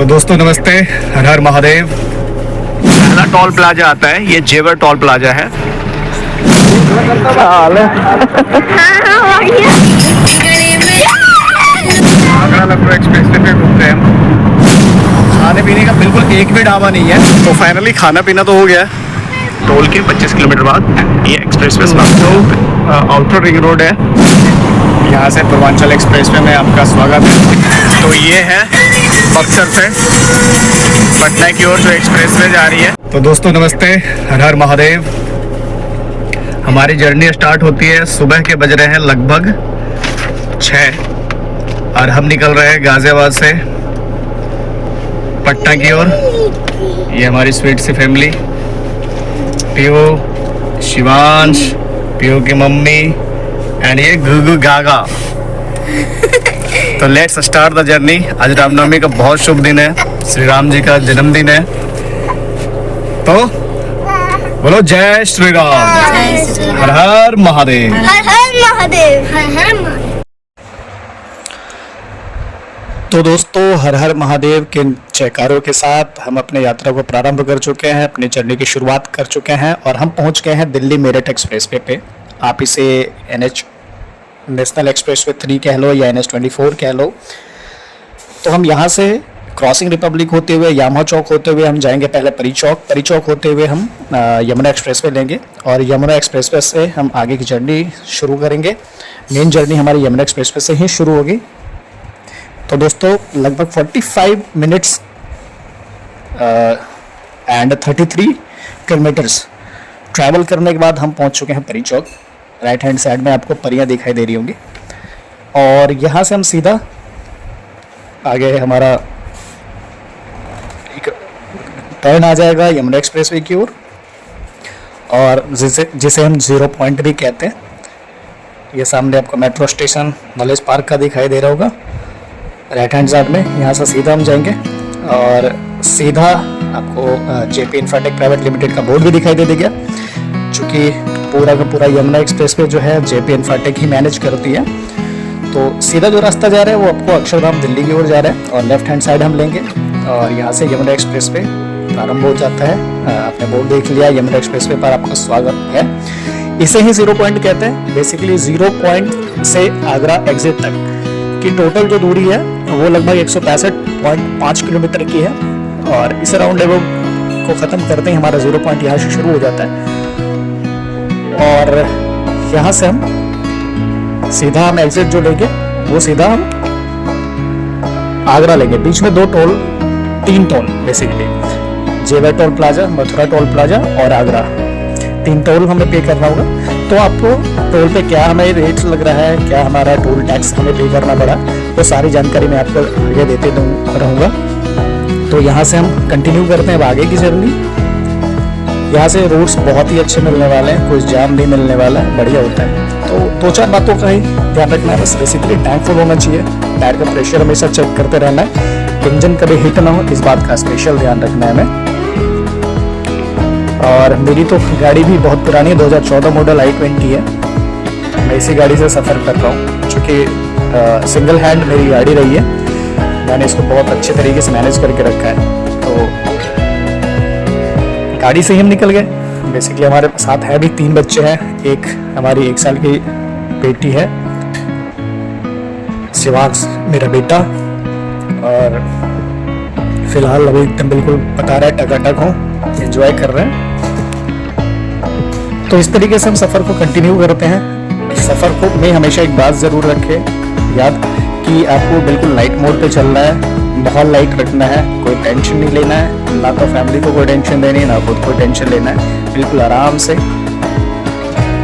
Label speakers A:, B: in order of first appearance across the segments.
A: तो दोस्तों नमस्ते, हर हर महादेव। पहला टोल प्लाजा आता है, ये जेवर टोल प्लाजा है। आगरा लखनऊ एक्सप्रेस वे पे घूमते हैं हम। खाने पीने का बिल्कुल एक भी ढाबा नहीं है। तो फाइनली खाना पीना तो हो गया। टोल के 25 किलोमीटर बाद ये express way Lucknow outer ring road है। यहाँ से पूर्वांचल एक्सप्रेस वे में आपका स्वागत है। तो ये है बक्सर से पटना की ओर जो एक्सप्रेस वे जा रही है। तो दोस्तों नमस्ते, हर हर महादेव। हमारी जर्नी स्टार्ट होती है, सुबह के बज रहे हैं लगभग 6 और हम निकल रहे हैं गाजियाबाद से पटना की ओर। ये हमारी स्वीट सी फैमिली, पीयू, शिवांश, पीयू की मम्मी एंड ये गुगु गागा। तो लेट्स स्टार्ट द जर्नी। आज रामनवमी का बहुत शुभ दिन है, श्री राम जी का जन्मदिन है। तो बोलो जय श्री राम, हर हर महादेव।
B: हर हर महादेव, हर हर महादेव।
A: तो दोस्तों हर हर महादेव के जयकारों के साथ हम अपने यात्रा को प्रारंभ कर चुके हैं, अपनी जर्नी की शुरुआत कर चुके हैं और हम पहुंच गए हैं दिल्ली मेरठ एक्सप्रेसवे पे। आप इसे NH नेशनल एक्सप्रेसवे 3 कह लो या NH 24 कह लो। तो हम यहाँ से क्रॉसिंग रिपब्लिक होते हुए यामा चौक होते हुए हम जाएंगे पहले परी चौक होते हुए हम यमुना एक्सप्रेसवे लेंगे और यमुना एक्सप्रेसवे से हम आगे की जर्नी शुरू करेंगे। मेन जर्नी हमारी यमुना एक्सप्रेसवे से ही शुरू होगी। तो दोस्तों लगभग 45 मिनट्स एंड 33 किलोमीटर्स ट्रैवल करने के बाद हम पहुंच चुके हैं परी चौक। राइट हैंड साइड में आपको परियां दिखाई दे रही होंगी और यहाँ से हम सीधा आगे हमारा एक टर्न आ जाएगा यमुना एक्सप्रेसवे की ओर और जिसे हम 0 पॉइंट भी कहते हैं। ये सामने आपको मेट्रो स्टेशन नॉलेज पार्क का दिखाई दे रहा होगा राइट हैंड साइड में। यहाँ से सीधा हम जाएंगे और सीधा आपको JP इन्फ्राटेक प्राइवेट लिमिटेड का बोर्ड भी दिखाई दे देगा, चूँकि पूरा का पूरा यमुना एक्सप्रेसवे जो है JP इन्फ्राटेक ही मैनेज करती है। तो सीधा जो रास्ता जा रहा है वो आपको अक्षरधाम दिल्ली की ओर जा रहा है और लेफ्ट हैंड साइड हम लेंगे और यहाँ से यमुना एक्सप्रेसवे प्रारंभ हो जाता है। आपने बोर्ड देख लिया, यमुना एक्सप्रेसवे पर आपका स्वागत है। इसे ही 0 पॉइंट कहते हैं। बेसिकली 0 पॉइंट से आगरा एग्जिट तक की टोटल जो दूरी है वो लगभग 165.5 किलोमीटर की है और इस राउंड को ख़त्म करते ही हमारा 0 पॉइंट यहाँ से शुरू हो जाता है और यहाँ से हम सीधा हम एग्जिट जो लेंगे वो सीधा हम आगरा लेंगे। बीच में 3 टोल बेसिकली, जेवर toll plaza, Mathura toll plaza और आगरा, 3 टोल हमें पे करना होगा। तो आपको टोल पे क्या हमें रेट लग रहा है, क्या हमारा टोल टैक्स हमें पे करना पड़ा, वो सारी जानकारी मैं आपको आगे देते रहूँगा। तो यहाँ से हम कंटिन्यू करते हैं अब आगे की जर्नी। यहाँ से रोड्स बहुत ही अच्छे मिलने वाले हैं, कोई जाम नहीं मिलने वाला है, बढ़िया होता है। तो 2-4 बातों का ही ध्यान रखना है बस। बेसिकली टैंक फुल होना चाहिए, टायर का प्रेशर हमेशा चेक करते रहना है, इंजन कभी हिट ना हो, इस बात का स्पेशल ध्यान रखना है हमें। और मेरी तो गाड़ी भी बहुत पुरानी है, 2014 मॉडल i20 है। मैं इसी गाड़ी से सफ़र कर रहा हूँ, चूँकि सिंगल हैंड मेरी गाड़ी रही है, मैंने इसको बहुत अच्छे तरीके से मैनेज करके रखा है। तो गाड़ी से ही हम निकल गए। बेसिकली हमारे साथ है भी 3 बच्चे हैं, एक हमारी 1 साल की बेटी है, शिवांश मेरा बेटा, और फिलहाल अभी एकदम बिल्कुल पता रहा है टकाटक हूँ, एंजॉय कर रहे हैं। तो इस तरीके से हम सफ़र को कंटिन्यू करते हैं। सफ़र को में हमेशा एक बात ज़रूर रखें याद कि आपको बिल्कुल लाइट मोड पे चलना है, बहुत लाइट रखना है, कोई टेंशन नहीं लेना है, ना तो फैमिली को कोई टेंशन देनी है ना खुद को टेंशन लेना है। बिल्कुल आराम से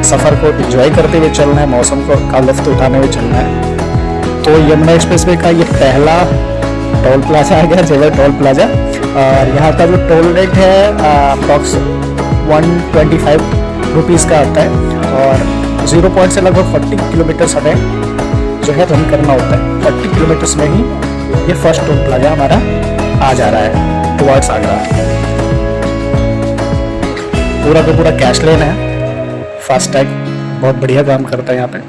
A: सफ़र को एंजॉय करते हुए चलना है, मौसम को का लुत्फ़ उठाने हुए चलना है। तो यमुना एक्सप्रेसवे का ये पहला टोल प्लाजा आ गया, जेवर टोल प्लाजा, और यहाँ का जो टोल रेट है अप्रॉक्स 125 रुपीज़ का आता है और 0 पॉइंट से लगभग 40 किलोमीटर हमें जो है रन करना होता है। 40 किलोमीटर्स में ही ये फर्स्ट टोल प्लाजा हमारा आ जा रहा है टुवर्ड्स आगरा। पूरा का पूरा कैश लेन है, फास्टैग बहुत बढ़िया काम करता है यहाँ पे।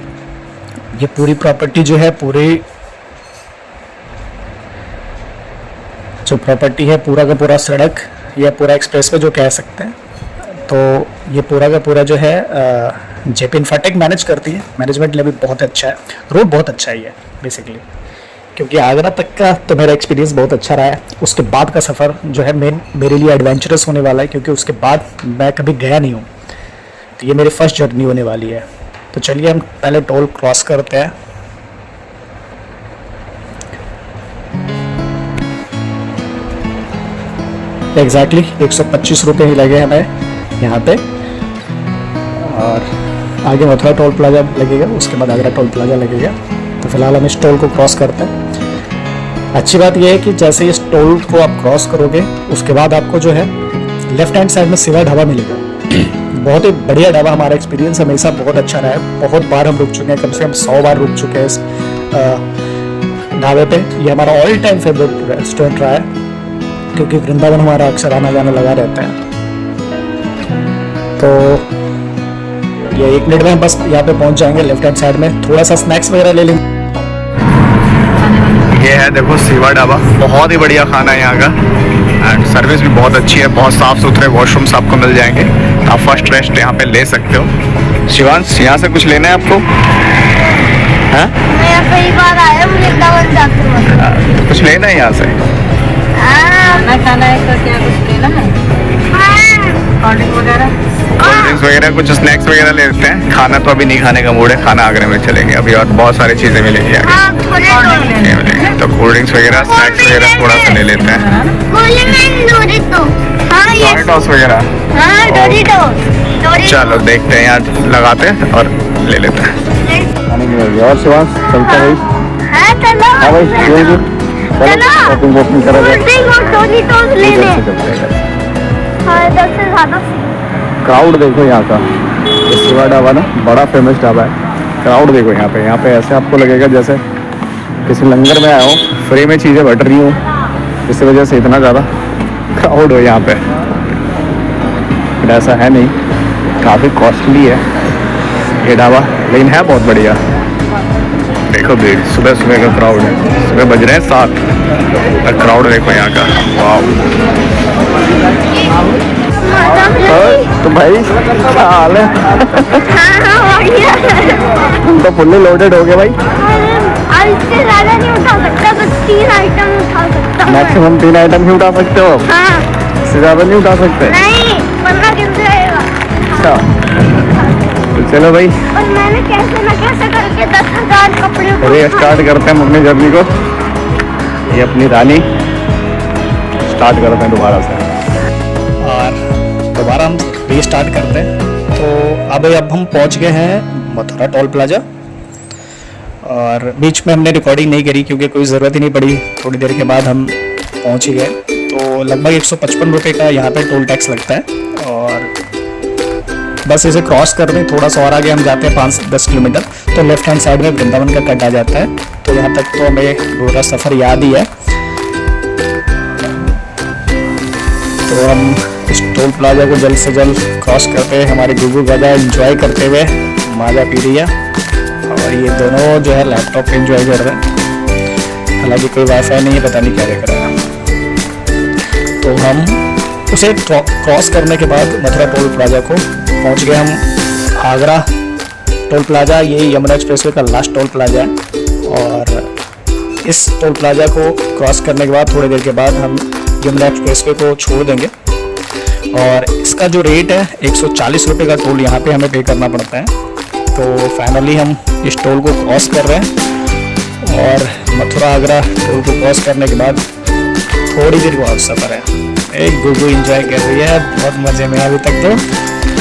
A: ये पूरी प्रॉपर्टी जो है पूरी जो प्रॉपर्टी है पूरा का पूरा सड़क या पूरा एक्सप्रेस वे जो कह सकते हैं, तो ये पूरा का पूरा जो है जेपी इंफ्राटेक मैनेज करती है। मैनेजमेंट लेवल बहुत अच्छा है, रोड बहुत अच्छा है ये बेसिकली, क्योंकि आगरा तक का तो मेरा एक्सपीरियंस बहुत अच्छा रहा है। उसके बाद का सफ़र जो है मेरे लिए एडवेंचरस होने वाला है, क्योंकि उसके बाद मैं कभी गया नहीं हूँ, तो ये मेरी फर्स्ट जर्नी होने वाली है। तो चलिए हम पहले टोल क्रॉस करते हैं। एग्जैक्टली 125 रुपये ही लगे हमें यहाँ पे, और आगे मथुरा टोल प्लाजा लगेगा, उसके बाद आगरा टोल प्लाजा लगेगा। तो फिलहाल हम इस टोल को क्रॉस करते हैं। अच्छी बात यह है कि जैसे इस टोल को आप क्रॉस करोगे उसके बाद आपको जो है लेफ्ट हैंड साइड में सिवा ढाबा मिलेगा। बहुत ही बढ़िया ढाबा, हमारा एक्सपीरियंस हमेशा बहुत अच्छा रहा है। बहुत बार हम रुक चुके हैं, कम से कम 100 बार रुक चुके हैं इस ढाबे पे। ये हमारा ऑल टाइम फेवरेट रेस्टोरेंट रहा है, क्योंकि वृंदावन हमारा अक्सर आना जाना लगा रहता है। तो ये 1 मिनट में हम बस यहाँ पे पहुँच जाएंगे। लेफ्ट हैंड साइड में थोड़ा सा स्नैक्स वगैरह ले लेंगे।
C: ये है देखो सिवा ढाबा, बहुत ही बढ़िया खाना है यहाँ का, एंड सर्विस भी बहुत अच्छी है। बहुत साफ़ सुथरे वॉशरूम्स आपको मिल जाएंगे, तो आप फर्स्ट रेस्ट यहाँ पे ले सकते हो। शिवांश, यहाँ से कुछ लेना है आपको? हाँ,
B: मैं यहाँ पहली बार आया हूँ, वृंदावन जाते हुए।
C: कुछ लेना है यहाँ से?
D: खाना है तो क्या कुछ लेना है? कोल्ड ड्रिंक वगैरह?
C: कोल्ड ड्रिंक्स वगैरह, कुछ स्नैक्स वगैरह ले लेते हैं। खाना तो अभी नहीं खाने का मूड है, खाना आगरे में चलेंगे अभी, और बहुत सारी चीज़ें मिलेंगी आगे।
B: हाँ, थोड़े
C: ये मिलेंगे, तो कोल्ड ड्रिंक्स वगैरह, स्नैक्स वगैरह थोड़ा सा ले लेते हैं।
B: डोरितो। हाँ ये,
C: टॉस वगैरह,
B: हाँ डोरितो।
C: चलो देखते हैं, यहाँ लगाते हैं और ले लेते हैं। और शिवांश चलते हैं
B: हाँ चलो।
C: हाँ भाई,
B: चलो।
C: शॉपिंग वॉपिंग करा जाए।
B: कोल्ड ड्रिंक और डोरितो ले ले।
C: चलते हैं।
B: हाँ, 10 से ज़्यादा।
C: क्राउड देखो यहाँ का, ये सिवा ढाबा ना बड़ा फेमस ढाबा है। क्राउड देखो यहाँ पे ऐसे आपको लगेगा जैसे किसी लंगर में आया हो, फ्री में चीज़ें बट रही हूँ, इस वजह से इतना ज़्यादा क्राउड हो यहाँ पे। बट ऐसा है नहीं, काफ़ी कॉस्टली है ये ढाबा, लेकिन है बहुत बढ़िया। देखो भीड़, सुबह सुबह का क्राउड है, सुबह बज रहे हैं 7, क्राउड देखो यहाँ का। वाह, तो भाई क्या हाल है?
B: हाँ बढ़िया।
C: तुम तो फुल्ली लोडेड हो गए भाई।
B: इससे ज़्यादा नहीं उठा सकता, बस 3 आइटम उठा सकता हूँ।
C: मैक्सिमम 3 आइटम ही उठा सकते हो?
B: हाँ।
C: इससे ज़्यादा नहीं उठा सकते?
B: नहीं, 15 गिन जाएगा।
C: अच्छा, तो चलो भाई,
B: और मैंने कैसे न कैसे करके 10,000 कपड़े
C: अरे स्टार्ट करते हैं अपनी जर्नी को। ये अपनी रानी स्टार्ट करते हैं दोबारा से,
A: और दोबारा हम रीस्टार्ट करते हैं। तो अब हम पहुंच गए हैं मथुरा टोल प्लाजा, और बीच में हमने रिकॉर्डिंग नहीं करी क्योंकि कोई ज़रूरत ही नहीं पड़ी। थोड़ी देर के बाद हम पहुंच ही गए। तो लगभग 155 रुपये का यहाँ पे टोल टैक्स लगता है, और बस इसे क्रॉस कर दें, थोड़ा सा और आगे हम जाते हैं 5-10 किलोमीटर, तो लेफ्ट हैंड साइड में वृंदावन का कट आ जाता है। तो यहाँ तक तो हमें पूरा सफ़र याद ही है। तो हम इस टोल प्लाजा को जल्द से जल्द क्रॉस करते हैं। हमारे गुगु गाजा एंजॉय करते हुए माजा पी रही है, और ये दोनों जो है लैपटॉप पे एंजॉय कर रहे हैं। हालांकि कोई वाईफाई नहीं है, पता नहीं क्या देख रहा है। तो हम उसे क्रॉस करने के बाद मथुरा टोल प्लाजा को पहुंच गए हम। आगरा टोल प्लाजा ये यमुना एक्सप्रेसवे का लास्ट टोल प्लाजा है, और इस टोल प्लाजा को क्रॉस करने के बाद थोड़ी देर के बाद हम यमुना एक्सप्रेसवे को छोड़ देंगे। और इसका जो रेट है 140 रुपये का टोल यहाँ पे हमें पे करना पड़ता है। तो फाइनली हम इस टोल को क्रॉस कर रहे हैं, और मथुरा आगरा टोल को क्रॉस करने के बाद थोड़ी देर बहुत सफ़र है। एक गुगु एंजॉय कर रही है, बहुत मज़े में अभी तक। तो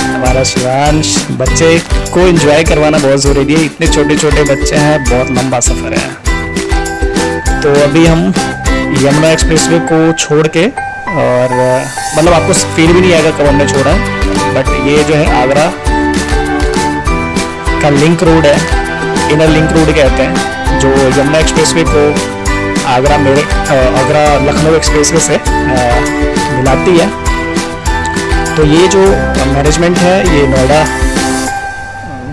A: हमारा शिवांश, बच्चे को एंजॉय करवाना बहुत ज़रूरी है, इतने छोटे छोटे बच्चे हैं, बहुत लंबा सफ़र है। तो अभी हम यमुना एक्सप्रेसवे को छोड़ के, और मतलब आपको फील भी नहीं आएगा कब हमने छोड़ा है, बट ये जो है आगरा का लिंक रोड है, इनर लिंक रोड कहते हैं, जो यमुना एक्सप्रेसवे को आगरा लखनऊ एक्सप्रेसवे से मिलाती है। तो ये जो मैनेजमेंट है ये नोएडा,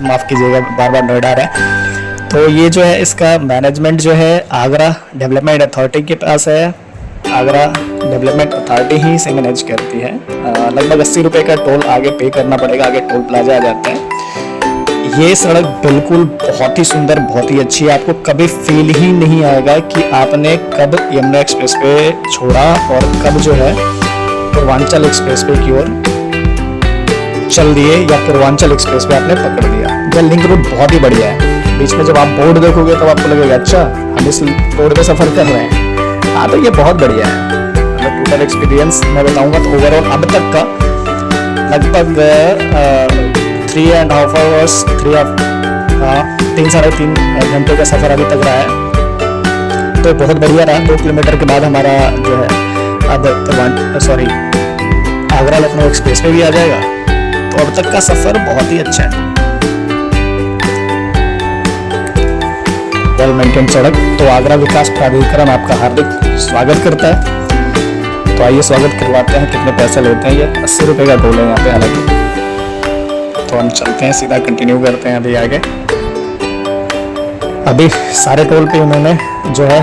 A: माफ़ कीजिएगा बार बार नोएडा है, तो ये जो है इसका मैनेजमेंट जो है आगरा डेवलपमेंट अथॉरिटी के पास है। आगरा डेवलपमेंट अथॉरिटी ही इसे मैनेज करती है। लगभग 80 रुपये का टोल आगे पे करना पड़ेगा, आगे टोल प्लाजा आ जाता है। ये सड़क बिल्कुल बहुत ही सुंदर, बहुत ही अच्छी है। आपको कभी फील ही नहीं आएगा कि आपने कब यमुना एक्सप्रेस वे छोड़ा और कब जो है पूर्वांचल एक्सप्रेस वे की ओर चल दिए या पूर्वांचल एक्सप्रेस वे आपने पकड़ लिया। यह लिंक रोड बहुत ही बढ़िया है। बीच में जब आप बोर्ड देखोगे तब आपको लगेगा अच्छा हम इस रोड पे सफर कर रहे हैं। हाँ, तो ये बहुत बढ़िया है। मतलब टोटल एक्सपीरियंस मैं बताऊंगा तो ओवरऑल अब तक का लगभग 3.5 hours 3 साढ़े 3 घंटे का सफर अभी तक रहा है। तो बहुत बढ़िया रहा। 2 किलोमीटर के बाद हमारा जो है अब आगरा लखनऊ एक्सप्रेस वे भी आ जाएगा। तो अब तक का सफर बहुत ही अच्छा है। वेल मेंटेन सड़क। तो आगरा विकास प्राधिकरण आपका हार्दिक स्वागत करता है। तो आइए स्वागत करवाते हैं। कितने पैसे लेते हैं? ये 80 रुपये का टोल है यहाँ पे हालांकि। तो हम चलते हैं, सीधा कंटिन्यू करते हैं अभी आगे। अभी सारे टोल पे उन्होंने जो है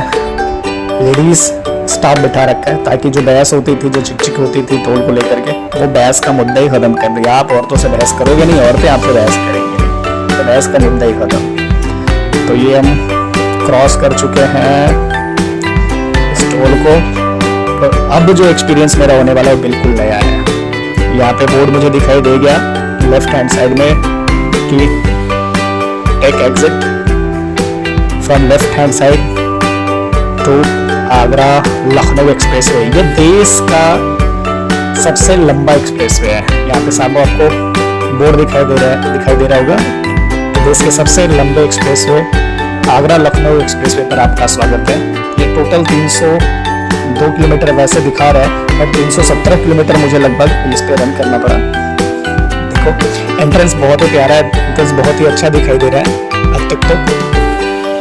A: लेडीज स्टाफ बिठा रखा है ताकि जो बहस होती थी, जो चिक होती थी टोल को लेकर के, वो बहस का मुद्दा ही खत्म कर दिया। आप औरतों से बहस करोगे नहीं, औरतें आपसे बहस करेंगी, तो बहस का मुद्दा ही खत्म। तो ये हम क्रॉस कर चुके हैं इस टोल को। तो अब जो एक्सपीरियंस मेरा होने वाला है वो बिल्कुल नया है। यहाँ पे बोर्ड मुझे दिखाई दे गया लेफ्ट हैंड साइड में कि take exit from left hand side to Agra Lucknow express way. ये देश का सबसे लंबा एक्सप्रेस वे है। यहाँ पे सामने आपको बोर्ड दिखाई दे रहा होगा। देश के सबसे लंबे express way Agra Lucknow express वे पर आपका स्वागत है। ये टोटल 302 किलोमीटर वैसे दिखा रहा है और 317 किलोमीटर मुझे लगभग इस पे रन करना पड़ा। एंट्रेंस बहुत ही प्यारा है, एंट्रेंस बहुत ही अच्छा दिखाई दे रहा है अब तक तो।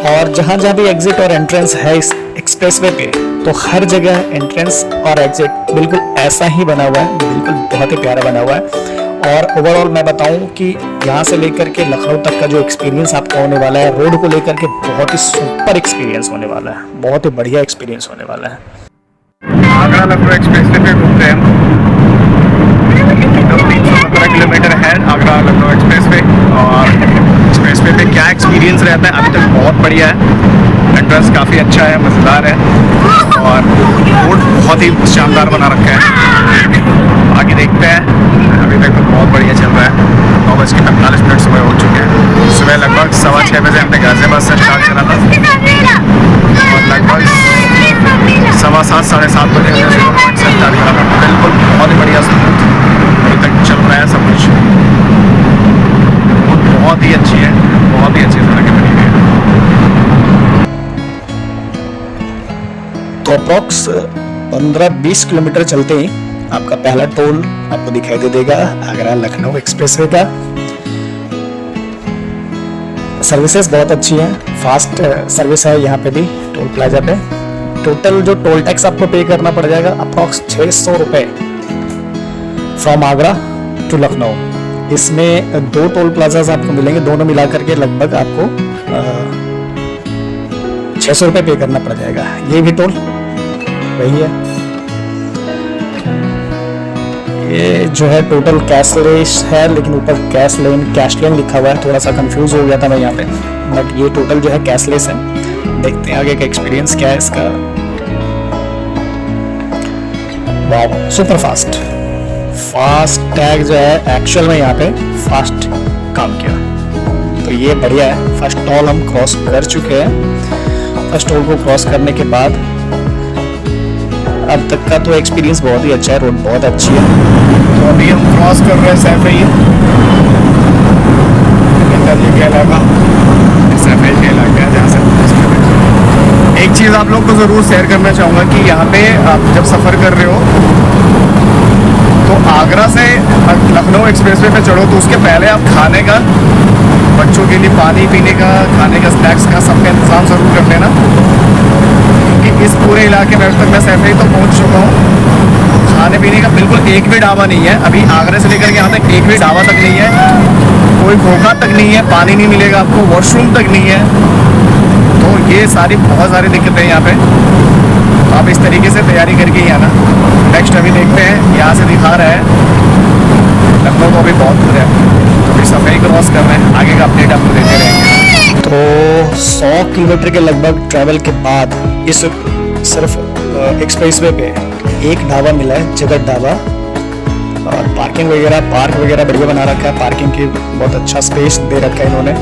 A: और जहाँ जहाँ भी एग्जिट और एंट्रेंस है इस एक्सप्रेसवे पे, तो हर जगह एंट्रेंस और एग्जिट बिल्कुल ऐसा ही बना हुआ है, बिल्कुल बहुत ही प्यारा बना हुआ है। और ओवरऑल मैं बताऊं कि यहाँ से लेकर के लखनऊ तक का जो एक्सपीरियंस आपका होने वाला है, रोड को लेकर के बहुत ही सुपर एक्सपीरियंस होने वाला है, बहुत ही बढ़िया एक्सपीरियंस होने वाला है।
C: आगरा लखनऊ एक्सप्रेस पे घूमते हैं। 317 किलोमीटर है आगरा लखनऊ एक्सप्रेस वे। और एक्सप्रेस वे पे क्या एक्सपीरियंस रहता है अभी तक बहुत बढ़िया है। एंट्रेंस काफ़ी अच्छा है, मज़ेदार है और रोड बहुत ही शानदार बना रखा है। आगे देखते हैं। अभी तक तो बहुत बढ़िया चल रहा है। 9:45 सुबह हो चुके हैं। सुबह लगभग 6:15 बजे हमने गाजियाबाद से स्टार्ट करा था और लगभग 7:15 साढ़े 7 बजे हमने से स्टार्ट करा था। बिल्कुल बहुत ही बढ़िया स्मूथ अभी तक चल रहा है सब कुछ। बहुत ही अच्छी है, बहुत ही अच्छी सड़कें बनी हुई है।
A: तो अप्रॉक्स 15-20 किलोमीटर चलते ही आपका पहला टोल आपको दिखाई दे देगा आगरा लखनऊ एक्सप्रेसवे का। सर्विसेज बहुत अच्छी है, फास्ट सर्विस है यहाँ पे भी टोल प्लाजा पे। टोटल जो टोल टैक्स आपको पे करना पड़ जाएगा अप्रॉक्स 600 रुपये फ्रॉम आगरा टू लखनऊ। इसमें 2 टोल प्लाजाज आपको मिलेंगे, दोनों मिलाकर के लगभग आपको 600 रुपये पे करना पड़ जाएगा। ये भी टोल वही है। ये जो है टोटल कैशलेस है, लेकिन ऊपर कैश लेन लिखा हुआ है। थोड़ा सा कंफ्यूज हो गया था मैं यहाँ पे, बट ये टोटल जो है कैशलेस है। देखते हैं आगे का एक्सपीरियंस क्या है इसका। वाव, सुपर फास्ट टैग जो है एक्चुअल में यहाँ पे फास्ट काम किया, तो ये बढ़िया है। फर्स्ट टोल हम क्रॉस कर चुके हैं। फर्स्ट टोल को क्रॉस करने के बाद अब तक का तो एक्सपीरियंस बहुत ही अच्छा है, रोड बहुत अच्छी है। तो अभी हम क्रॉस कर रहे हैं सैफई के इलाका, सैफई के इलाका है जहाँ से। एक चीज़ आप लोग को ज़रूर शेयर करना चाहूँगा कि यहाँ पे आप जब सफ़र कर रहे हो तो आगरा से लखनऊ एक्सप्रेसवे पे चढ़ो तो उसके पहले आप खाने का, बच्चों के लिए पानी पीने का, खाने का, स्नैक्स का सबका इंतज़ाम ज़रूर कर लेना, क्योंकि इस पूरे इलाके में अब तक मैं सैफई तो पहुँच चुका हूँ। खाने पीने का बिल्कुल एक भी ढाबा नहीं है। अभी आगरा से लेकर के यहाँ तक एक भी ढाबा तक नहीं है, कोई खोखा तक नहीं है, पानी नहीं मिलेगा आपको, वॉशरूम तक नहीं है। तो ये सारी बहुत सारी दिक्कतें हैं यहाँ पे।
C: आप इस तरीके से तैयारी करके ही आना। नेक्स्ट अभी देखते हैं, यहाँ से दिखा रहा है लखनऊ को भी बहुत दूर है, तो अभी सफाई क्रॉस कर रहे हैं, आगे का अपडेट आपको देते रहेंगे।
A: तो 100 किलोमीटर के लगभग ट्रैवल के बाद इस सिर्फ एक्सप्रेसवे पे एक ढाबा मिला है, जगत ढाबा। और पार्किंग वगैरह, पार्क वगैरह बढ़िया बना रखा है, पार्किंग की बहुत अच्छा स्पेस दे रखा है इन्होंने,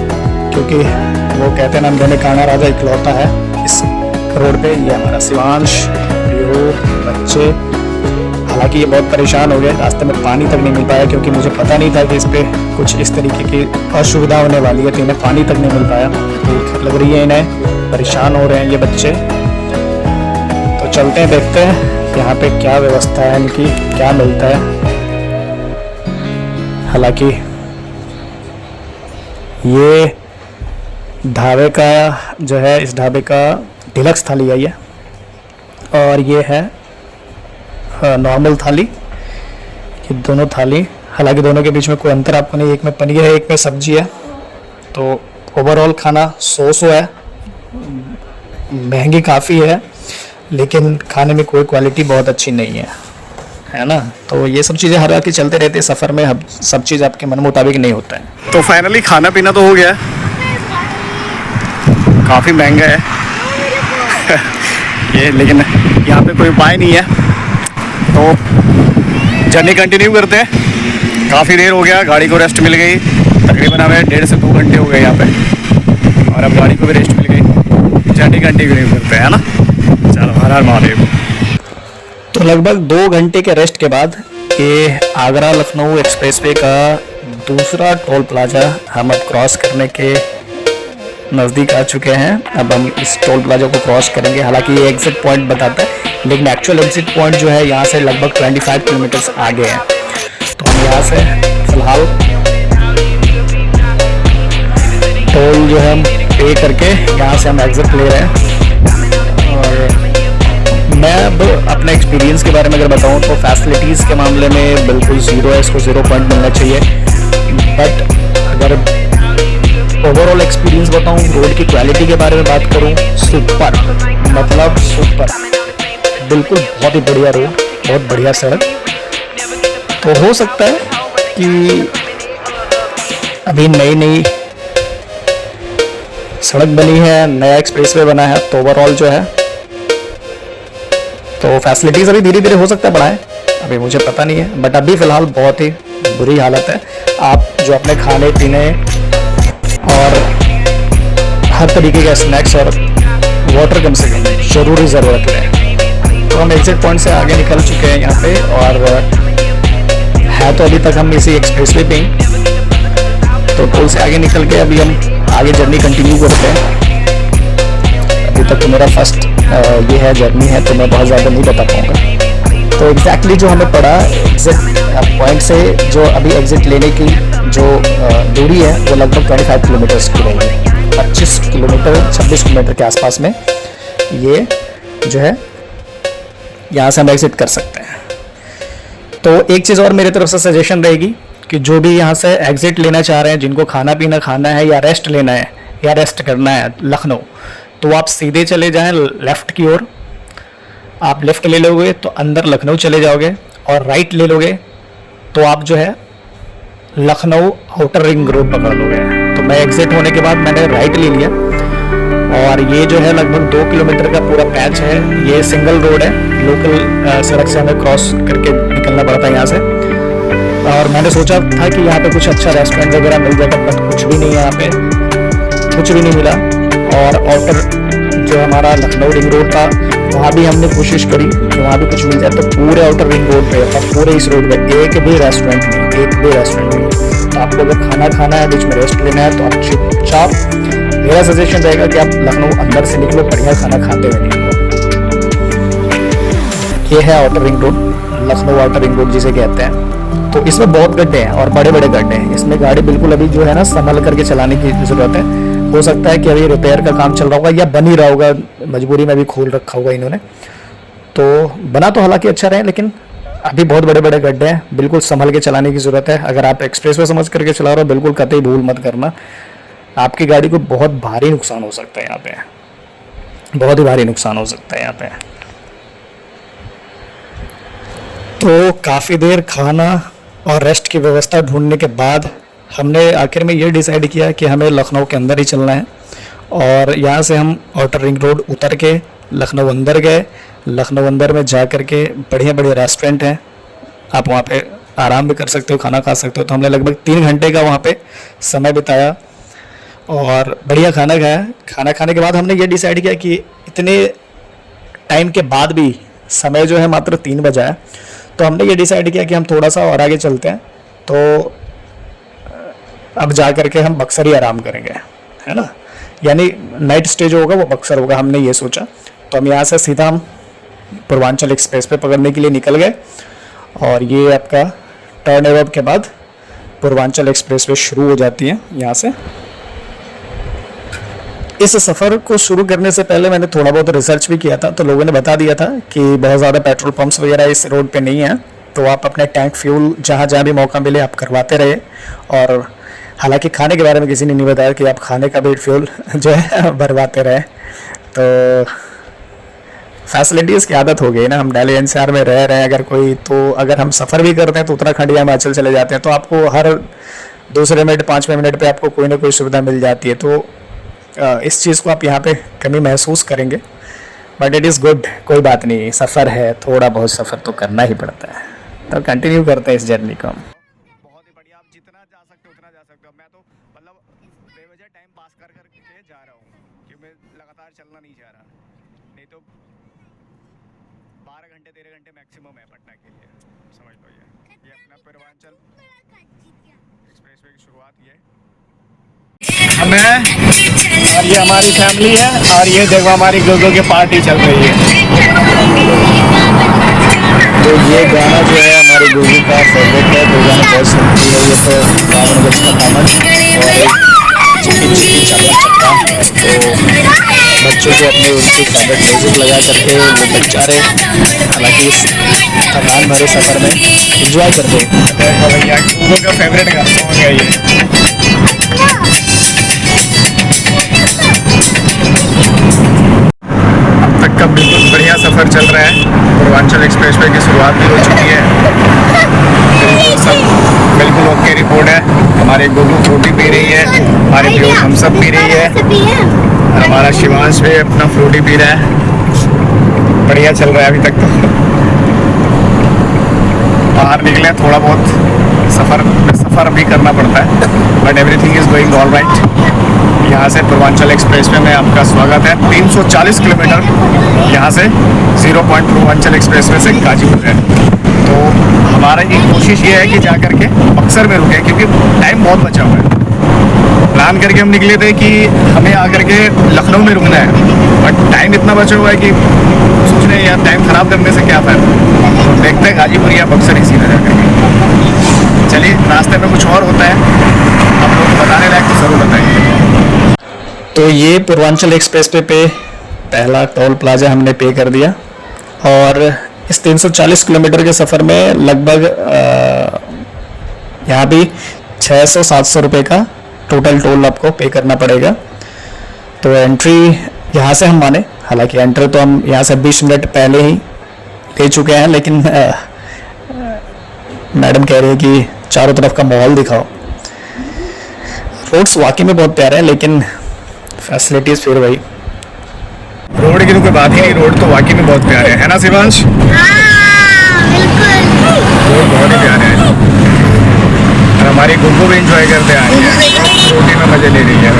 A: क्योंकि वो कहते हैं ना, मैंने काना राजा इकलौता है इस रोड पे। ये हमारा शिवांश, पीहू, बच्चे, हालांकि ये बहुत परेशान हो गए, रास्ते में पानी तक नहीं मिल पाया, क्योंकि मुझे पता नहीं था कि इस पर कुछ इस तरीके की असुविधा होने वाली है, तो इन्हें पानी तक नहीं मिल पाया। भूख लग रही है इन्हें, परेशान हो रहे हैं ये बच्चे। तो चलते हैं, देखते हैं यहाँ पे क्या व्यवस्था है इनकी, क्या मिलता है। हालांकि ये ढाबे का जो है, इस ढाबे का डिलक्स थाली है ये, और ये है नॉर्मल थाली। ये दोनों थाली, हालांकि दोनों के बीच में कोई अंतर आपको नहीं, एक में पनीर है, एक में सब्जी है। तो ओवरऑल खाना 100 है, महंगी काफ़ी है, लेकिन खाने में कोई क्वालिटी बहुत अच्छी नहीं है ना। तो ये सब चीज़ें हर की चलते रहते हैं सफ़र में, सब चीज़ आपके मन मुताबिक नहीं होता है।
C: तो फाइनली खाना पीना तो हो गया, काफ़ी महंगा है ये, लेकिन यहाँ पे कोई उपाय नहीं है, तो जर्नी कंटिन्यू करते हैं। काफ़ी देर हो गया, गाड़ी को रेस्ट मिल गई, तकरीबन हमें 1.5 से 2 घंटे हो गए यहाँ पे, और अब गाड़ी को भी रेस्ट मिल गई, जर्नी कंटिन्यू करते हैं, है ना। चलो, हर हर महादेव।
A: तो लगभग 2 घंटे के रेस्ट के बाद ये आगरा लखनऊ एक्सप्रेसवे का दूसरा टोल प्लाजा हम अब क्रॉस करने के नज़दीक आ चुके हैं। अब हम इस टोल प्लाजा को क्रॉस करेंगे। हालांकि ये एग्जिट पॉइंट बताता है, लेकिन एक्चुअल एग्जिट पॉइंट जो है यहाँ से लगभग 25 किलोमीटर आगे है। तो हम यहाँ से फिलहाल टोल जो है हम पे करके यहाँ से हम एग्जिट ले रहे हैं। और मैं अब अपने एक्सपीरियंस के बारे में अगर बताऊँ तो फैसिलिटीज़ के मामले में बिल्कुल ज़ीरो है, इसको 0 पॉइंट मिलना चाहिए। बट अगर ओवरऑल एक्सपीरियंस बताऊँ, रोड की क्वालिटी के बारे में बात करूँ, सुपर, मतलब सुपर, बिल्कुल बहुत ही बढ़िया रोड, बहुत बढ़िया सड़क। तो हो सकता है कि अभी नई सड़क बनी है, नया एक्सप्रेसवे बना है, तो ओवरऑल जो है तो फैसिलिटीज़ अभी धीरे धीरे हो सकता है बढ़ाएं, अभी मुझे पता नहीं है। बट अभी फ़िलहाल बहुत ही बुरी हालत है। आप जो अपने खाने पीने और हर तरीके के स्नैक्स और वाटर कम से कम ज़रूरी ज़रूरत है। तो हम एग्जिट पॉइंट से आगे निकल चुके हैं यहाँ पे, और है तो अभी तक हम इसी एक्सप्रेसवे पे ही। तो टोल से आगे निकल के अभी हम आगे जर्नी कंटिन्यू करते हैं। अभी तक तो मेरा फर्स्ट ये है जर्नी है, तो मैं बहुत ज़्यादा नहीं बता पाऊँगा। तो एग्जैक्टली जो हमें पड़ा एग्जिट पॉइंट से जो अभी एग्जिट लेने की जो दूरी है वो लगभग 25 किलोमीटर की रहेगी। 25 किलोमीटर 26 किलोमीटर के आसपास में ये जो है यहाँ से हम एग्जिट कर सकते हैं। तो एक चीज़ और मेरी तरफ से सजेशन रहेगी कि जो भी यहाँ से एग्जिट लेना चाह रहे हैं, जिनको खाना पीना खाना है या रेस्ट लेना है या रेस्ट करना है लखनऊ, तो आप सीधे चले जाएं लेफ़्ट की ओर। आप लेफ़्ट ले लोगे तो अंदर लखनऊ चले जाओगे, और राइट ले लोगे तो आप जो है लखनऊ आउटर रिंग रोड पकड़ लोगे। तो मैं एग्जिट होने के बाद मैंने राइट ले लिया, और ये जो है लगभग 2 किलोमीटर का पूरा पैच है। ये सिंगल रोड है, लोकल सड़क से हमें क्रॉस करके निकलना पड़ता है यहाँ से। और मैंने सोचा था कि यहाँ पे कुछ अच्छा रेस्टोरेंट वगैरह मिल जाएगा, बट कुछ भी नहीं है यहाँ पे, कुछ भी नहीं मिला। और आउटर जो हमारा लखनऊ रिंग रोड था, वहाँ भी हमने कोशिश करी कि वहाँ भी कुछ मिल जाए, तो पूरे आउटर रिंग रोड पे और पूरे इस रोड पे एक भी रेस्टोरेंट नहीं। तो आपको अगर खाना खाना है, बीच में रेस्ट लेना है, तो आप चुपचाप, मेरा सजेशन रहेगा कि आप लखनऊ अंदर से निकलो, बढ़िया खाना खाते हुए निकलो। ये है outer ring road, Lucknow outer ring road जिसे कहते हैं। तो इसमें बहुत गड्ढे हैं और बड़े बड़े गड्ढे हैं। इसमें गाड़ी बिल्कुल अभी जो है ना संभल करके चलाने की ज़रूरत है। हो सकता है कि अभी रिपेयर का काम चल रहा होगा या बन ही रहा होगा, मजबूरी में भी खोल रखा होगा इन्होंने। तो बना तो हालांकि अच्छा रहे, लेकिन अभी बहुत बड़े बड़े गड्ढे हैं, बिल्कुल संभल के चलाने की ज़रूरत है। अगर आप एक्सप्रेसवे समझ करके चला रहे हो, बिल्कुल कतई भूल मत करना, आपकी गाड़ी को बहुत भारी नुकसान हो सकता है यहाँ पे, बहुत ही भारी नुकसान हो सकता है यहाँ पे। तो काफ़ी देर खाना और रेस्ट की व्यवस्था ढूंढने के बाद हमने आखिर में ये डिसाइड किया कि हमें लखनऊ के अंदर ही चलना है। और यहाँ से हम आउटर रिंग रोड उतर के लखनऊ अंदर गए। लखनऊ अंदर में जा कर के बढ़िया बढ़िया रेस्टोरेंट हैं, आप वहाँ पे आराम भी कर सकते हो, खाना खा सकते हो। तो हमने लगभग 3 घंटे का वहाँ पे समय बिताया और बढ़िया खाना खाया। खाना खाने के बाद हमने ये डिसाइड किया कि इतने टाइम के बाद भी समय जो है मात्र 3 बजा है, तो हमने ये डिसाइड किया कि हम थोड़ा सा और आगे चलते हैं। तो अब जा कर के हम बक्सर ही आराम करेंगे, है ना, यानी नाइट स्टे जो होगा वो बक्सर होगा, हमने ये सोचा। तो हम यहाँ से सीधा हम पूर्वांचल एक्सप्रेस पे पकड़ने के लिए निकल गए और ये आपका टर्न अराउंड के बाद पूर्वांचल एक्सप्रेस वे शुरू हो जाती है यहाँ से। इस सफ़र को शुरू करने से पहले मैंने थोड़ा बहुत रिसर्च भी किया था, तो लोगों ने बता दिया था कि बहुत ज़्यादा पेट्रोल पंप्स वगैरह इस रोड पे नहीं है, तो आप अपने टैंक फ्यूल जहाँ जहाँ भी मौका मिले आप करवाते रहे। और हालांकि खाने के बारे में किसी ने नहीं बताया कि आप खाने का भी फ्यूल जो है भरवाते रहे। तो फैसिलिटीज़ की आदत हो गई ना, हम दिल्ली एनसीआर में रह रहे हैं अगर कोई, तो अगर हम सफ़र भी करते हैं तो उत्तराखंड या हिमाचल चले जाते हैं तो आपको हर दूसरे मिनट 5वें मिनट पे आपको कोई ना कोई सुविधा मिल जाती है। तो इस चीज़ को आप यहाँ पे कमी महसूस करेंगे, बट इट इज़ गुड, कोई बात नहीं, सफ़र है, थोड़ा बहुत सफ़र तो करना ही पड़ता है। तो कंटिन्यू करते हैं इस जर्नी को हम।
C: बहुत ही बढ़िया, आप जितना जा सकते हो उतना जा सकते हो। मैं तो मतलब बेवजह टाइम पास कर करके जा रहा हूँ कि मैं लगातार चलना नहीं चाह रहा, नहीं तो 12 घंटे 13 घंटे मैक्सिमम है पटना के लिए, समझ लो। ये अपना पूर्वांचल एक्सप्रेस वे की शुरुआत ये हमें, और ये हमारी फैमिली है, और ये देखो हमारी गोगो की पार्टी चल रही है।
A: तो ये गाना जो है हमारी गुरु का फेवरेट है, तो गाना बहुत सुनती है ये, तो 52 गज का दामन और चिट्टी चिट्टी चादर चक्का। तो बच्चों को अपने उनकी फेवरेट म्यूजिक लगा करके वो बच्चा रहे, हालांकि इस थकान भरे सफ़र में इंजॉय करते हैं।
C: भैया गोगो का फेवरेट गाना सॉन्ग है ये। अब तक का बिल्कुल बढ़िया सफ़र चल रहा है, पूर्वांचल एक्सप्रेस वे की शुरुआत भी हो चुकी है, सब बिल्कुल ओके रिपोर्ट है। हमारे गोगो फ्रूटी पी रही है, हमारे प्योर हम सब पी रही है, और हमारा शिवांश भी अपना फ्रूटी पी रहा है। बढ़िया चल रहा है अभी तक। तो बाहर निकले, थोड़ा बहुत सफ़र भी करना पड़ता है, but everything is going all right. यहाँ से पूर्वांचल एक्सप्रेस वे में आपका स्वागत है। 340 किलोमीटर यहाँ से 0 पॉइंट पूर्वांचल एक्सप्रेस वे से गाजीपुर है। तो हमारा एक कोशिश ये है कि जा करके बक्सर में रुके, क्योंकि टाइम बहुत बचा हुआ है। प्लान करके हम निकले थे कि हमें आकर के लखनऊ में रुकना है, बट टाइम इतना बचा हुआ है कि सोच रहे हैं यार टाइम ख़राब करने से क्या फ़ायदा। तो देखते हैं गाजीपुर या बक्सर ही सीधा जा करके। चलिए, रास्ते में कुछ और होता है आप लोग को बताने लायक तो ज़रूर बताइए।
A: तो ये पूर्वांचल एक्सप्रेस वे पे पहला टोल प्लाजा हमने पे कर दिया, और इस 340 किलोमीटर के सफ़र में लगभग यहाँ भी 600-700 रुपये का टोटल टोल आपको पे करना पड़ेगा। तो एंट्री यहाँ से हम माने, हालांकि एंट्री तो हम यहाँ से 20 मिनट पहले ही ले चुके हैं, लेकिन मैडम कह रही है कि चारों तरफ का माहौल दिखाओ। रोड्स वाकई में बहुत प्यारे हैं, लेकिन फैसिलिटीज़ फिर वही।
C: रोड की तो कोई बात ही नहीं, रोड तो वाकई में बहुत प्यारे है ना शिवांश? रोड बहुत ही प्यारे हैं, और हमारी गुग्गू भी इंजॉय करते आ रही है, रोटी में मज़े ले रही है।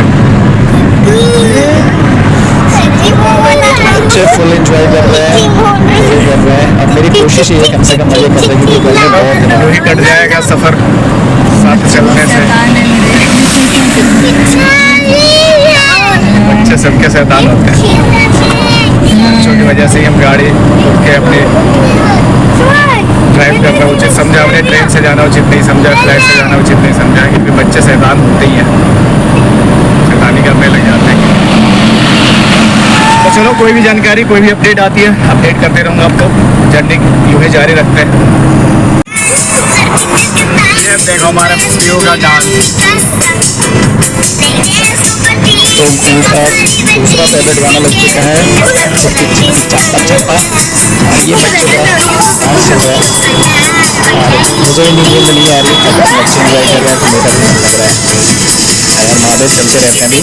A: बच्चे फुल एंजॉय कर रहे हैं, मजे कर रहे हैं, और मेरी कोशिश ये है कम से कम मजे करने की, क्योंकि गर्मी बहुत है।
C: यूँ ही कट जाएगा सफ़र साथ चलने से। बच्चे सबके शैतान होते हैं, बच्चों की वजह से ही हम गाड़ी उठ के अपनी ड्राइव करना उचित समझा, हमने ट्रेन से जाना उचित नहीं समझा, फ्लाइट से जाना उचित नहीं समझा, क्योंकि बच्चे शैतान होते ही हैं, शैतानी करने लग जाते हैं। तो चलो, कोई भी जानकारी, कोई भी अपडेट आती है अपडेट करते रहूँगा आपको। जर्नी यूँ ही जारी रखते हैं। ये देखो हमारा पियो का डांस।
A: तो उनका दूसरा फेवरेट गाना लग चुका है चप्पा चप्पा, और ये बच्चों का डांस चल रहा है और मुझे नींद नहीं आ रही, तब बच्चे इंजॉय कर रहे हैं तो मेरा भी मन लग रहा है और नॉनवेज चलते रहते हैं अभी।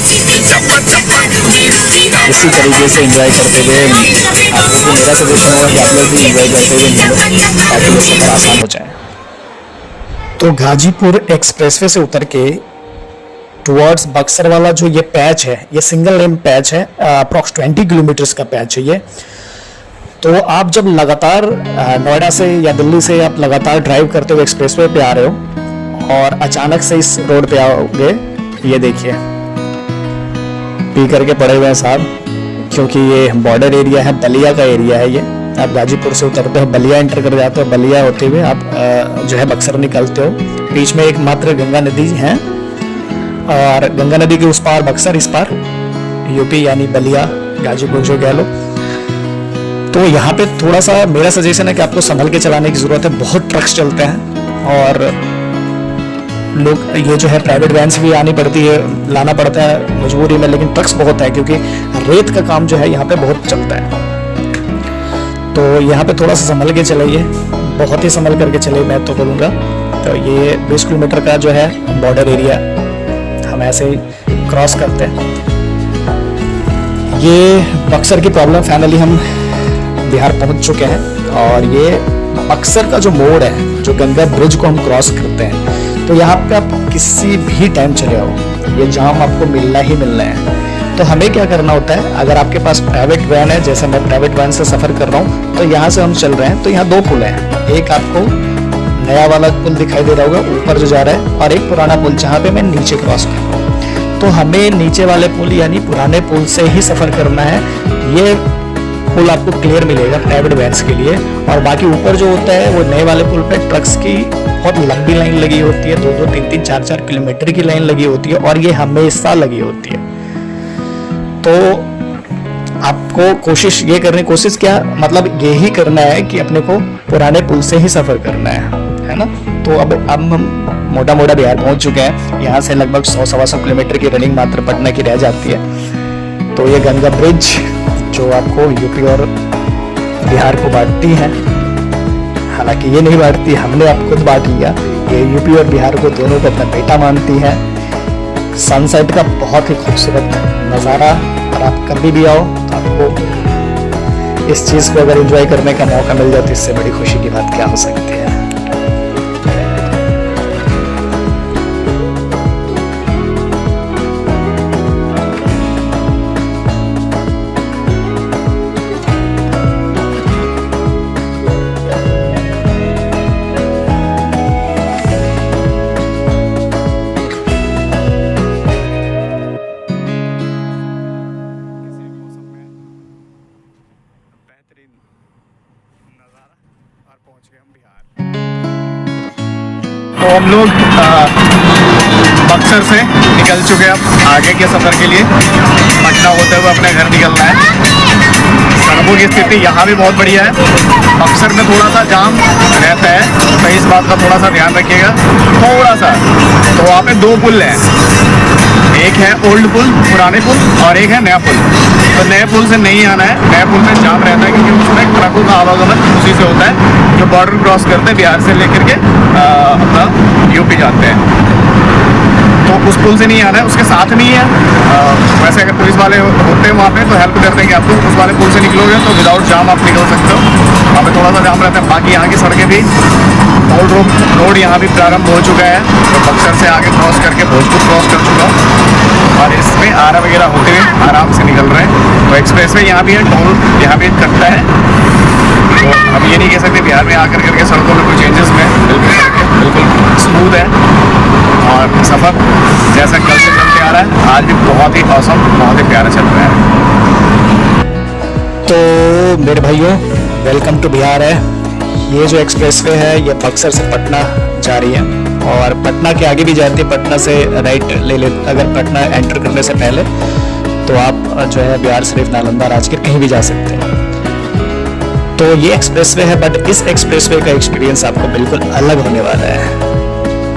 A: इसी तरीके से इंजॉय करते हुए आप लोग को मेरा सजेशन होगा कि आप लोग भी इंजॉय करते हुए निकलो ताकि ये सफर आसान हो जाए। तो गाजीपुर एक्सप्रेसवे से उतर के टुवर्ड्स बक्सर वाला जो ये पैच है, ये सिंगल लेन पैच है, अप्रॉक्स 20 किलोमीटर्स का पैच है ये। तो आप जब लगातार नोएडा से या दिल्ली से आप लगातार ड्राइव करते हुए एक्सप्रेसवे पे आ रहे हो और अचानक से इस रोड पे आओगे, ये देखिए पी करके पड़े हुए हैं साहब, क्योंकि ये बॉर्डर एरिया है, बलिया का एरिया है ये। आप गाजीपुर से उतरते हो, बलिया एंटर कर जाते हो, बलिया होते हुए आप जो है बक्सर निकलते हो। बीच में एक मात्र गंगा नदी है और गंगा नदी के उस पार बक्सर, इस पार यूपी यानी बलिया गाजीपुर जो कह लो। तो यहाँ पे थोड़ा सा मेरा सजेशन है कि आपको संभल के चलाने की जरूरत है। बहुत ट्रक्स चलते हैं और लोग ये जो है प्राइवेट वैन्स भी आनी पड़ती है, लाना पड़ता है मजबूरी में, लेकिन ट्रक्स बहुत है क्योंकि रेत का काम जो है यहाँ पे बहुत चलता है। तो यहाँ पे थोड़ा सा संभल के चलाइए, बहुत ही संभल करके चलिए मैं तो बोलूँगा। तो ये 20 किलोमीटर का जो है बॉर्डर एरिया हम ऐसे ही क्रॉस करते हैं। ये बक्सर की प्रॉब्लम, फाइनली हम बिहार पहुंच चुके हैं और ये बक्सर का जो मोड़ है, जो गंगा ब्रिज को हम क्रॉस करते हैं, तो यहाँ पे आप किसी भी टाइम चले आओ, ये जाम आपको मिलना ही मिलना है। तो हमें क्या करना होता है, अगर आपके पास प्राइवेट वैन है, जैसे मैं प्राइवेट वैन से सफ़र कर रहा हूँ, तो यहाँ से हम चल रहे हैं, तो यहाँ 2 पुल हैं। एक आपको नया वाला पुल दिखाई दे रहा होगा ऊपर जो जा रहा है, और एक पुराना पुल जहाँ पे मैं नीचे क्रॉस कर रहा हूँ। तो हमें नीचे वाले पुल यानी पुराने पुल से ही सफ़र करना है। ये पुल आपको क्लियर मिलेगा प्राइवेट वैन्स के लिए, और बाकी ऊपर जो होता है वो नए वाले पुल पे ट्रक्स की बहुत लंबी लाइन लगी होती है, 2-2, 3-3, 4-4 किलोमीटर की लाइन लगी होती है, और ये हमेशा लगी होती है। तो आपको कोशिश क्या मतलब यही करना है कि अपने को पुराने पुल से ही सफर करना है ना। तो अब हम मोटा बिहार पहुंच चुके हैं। यहाँ से लगभग 100-125 किलोमीटर की रनिंग मात्र पटना की रह जाती है। तो ये गंगा ब्रिज जो आपको यूपी और बिहार को बांटती है, हालांकि ये नहीं बांटती, हमने अब खुद बांट लिया। ये यूपी और बिहार को दोनों को अपना बेटा मानती है। सनसेट का बहुत ही खूबसूरत नज़ारा, और आप कभी भी आओ तो आपको इस चीज़ को अगर एंजॉय करने का मौका मिल जाए तो इससे बड़ी खुशी की बात क्या हो सकती है।
C: तो हम लोग बक्सर से निकल चुके हैं अब आगे के सफ़र के लिए। पटना होते हुए अपने घर निकलना है। सड़कों की स्थिति यहाँ भी बहुत बढ़िया है। बक्सर में थोड़ा सा जाम रहता है, तो इस बात का थोड़ा सा ध्यान रखिएगा। थोड़ा सा तो वहाँ पे 2 पुल हैं, एक है ओल्ड पुल, पुराने पुल, और एक है नया पुल। तो नए पुल से नहीं आना है, नए पुल में जाम रहता है क्योंकि उसमें ट्रकों का आवागमन उसी से होता है जो बॉर्डर क्रॉस करते हैं बिहार से लेकर के अपना यूपी जाते हैं। तो उस पुल से नहीं आना है, उसके साथ नहीं है। वैसे अगर पुलिस वाले होते हैं वहाँ पे तो हेल्प करते हैं कि आपको उस वाले पुल से निकलोगे तो विदाउट जाम आप निकल सकते हो। वहाँ पे थोड़ा सा जाम रहता है। बाकी यहाँ की सड़कें भी, ओल्ड रोड यहाँ भी प्रारंभ हो चुका है। तो बक्सर से आगे क्रॉस करके भोजपुर क्रॉस कर चुका हूँ और इसमें आरा वगैरह होते हुए आराम से निकल रहे हैं। तो एक्सप्रेस वे यहाँ भी है, टोल यहाँ भी कटता है। तो हम ये नहीं कह सकते बिहार में आकर करके सड़कों में कोई चेंजेस में, बिल्कुल स्मूथ है। और सफ़र जैसा कल से चलते आ रहा है, आज भी बहुत ही औसम, बहुत ही प्यारा चल रहा है।
A: तो मेरे भाइयों, वेलकम टू बिहार है। ये जो एक्सप्रेसवे है ये बक्सर से पटना जा रही है और पटना के आगे भी जाती है। पटना से राइट ले ले, अगर पटना एंटर करने से पहले तो आप जो है बिहार शरीफ, नालंदा, राजगीर कहीं भी जा सकते हैं। तो ये एक्सप्रेसवे है, बट इस एक्सप्रेसवे का एक्सपीरियंस आपको बिल्कुल अलग होने वाला है,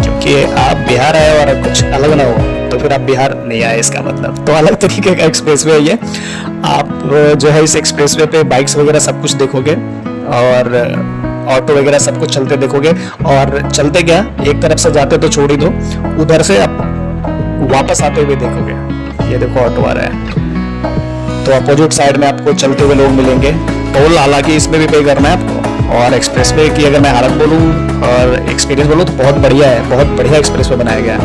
A: क्योंकि आप बिहार आए और कुछ अलग ना हो तो फिर आप बिहार नहीं आए इसका मतलब। तो अलग तरीके का एक्सप्रेसवे है ये। आप जो है इस एक्सप्रेसवे पे बाइक्स वगैरह सब कुछ देखोगे और ऑटो वगैरह सब कुछ चलते देखोगे। और चलते क्या, एक तरफ से जाते तो छोड़ ही दो, उधर से आप वापस आते हुए देखोगे। ये देखो ऑटो आ रहा है, तो अपोजिट साइड में आपको चलते हुए लोग मिलेंगे। टोल हालांकि इसमें भी पे करना है आपको। और एक्सप्रेसवे की अगर मैं हालत बोलूँ और एक्सपीरियंस बोलूँ तो बहुत बढ़िया है, बहुत बढ़िया एक्सप्रेसवे बनाया गया है।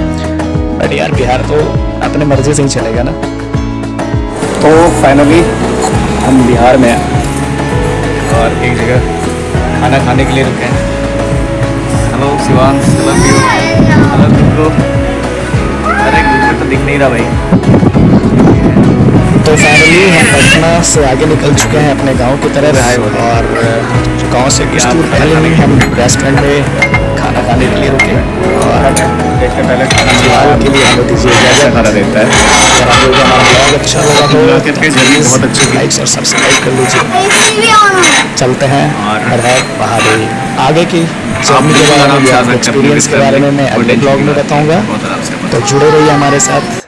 A: बट यार बिहार तो अपने मर्जी से ही चलेगा ना। तो फाइनली हम बिहार में हैं और एक जगह खाना खाने के लिए रुके हैं। हेलो शिवांश, हेलो गुरु। अरे गुरु तो दिख नहीं रहा भाई। तो फाइनली हम पटना से आगे निकल चुके हैं अपने गांव की तरफ और गांव से कुछ दूर पहले ही हम रेस्टोरेंट में खाना खाने के लिए रुके। और पहले फिलहाल के लिए हमें दीजिए इजाज़त। खाना देता है। अगर आप लोगों को हमारा ब्लॉग अच्छा लगा तो बहुत अच्छी लाइक और सब्सक्राइब कर लीजिए। चलते हैं हर हर महादेव। आगे की जर्नी के बारे में, एक्सपीरियंस के बारे में मैं अगले ब्लॉग में बताऊंगा, तो जुड़े रहिए हमारे साथ।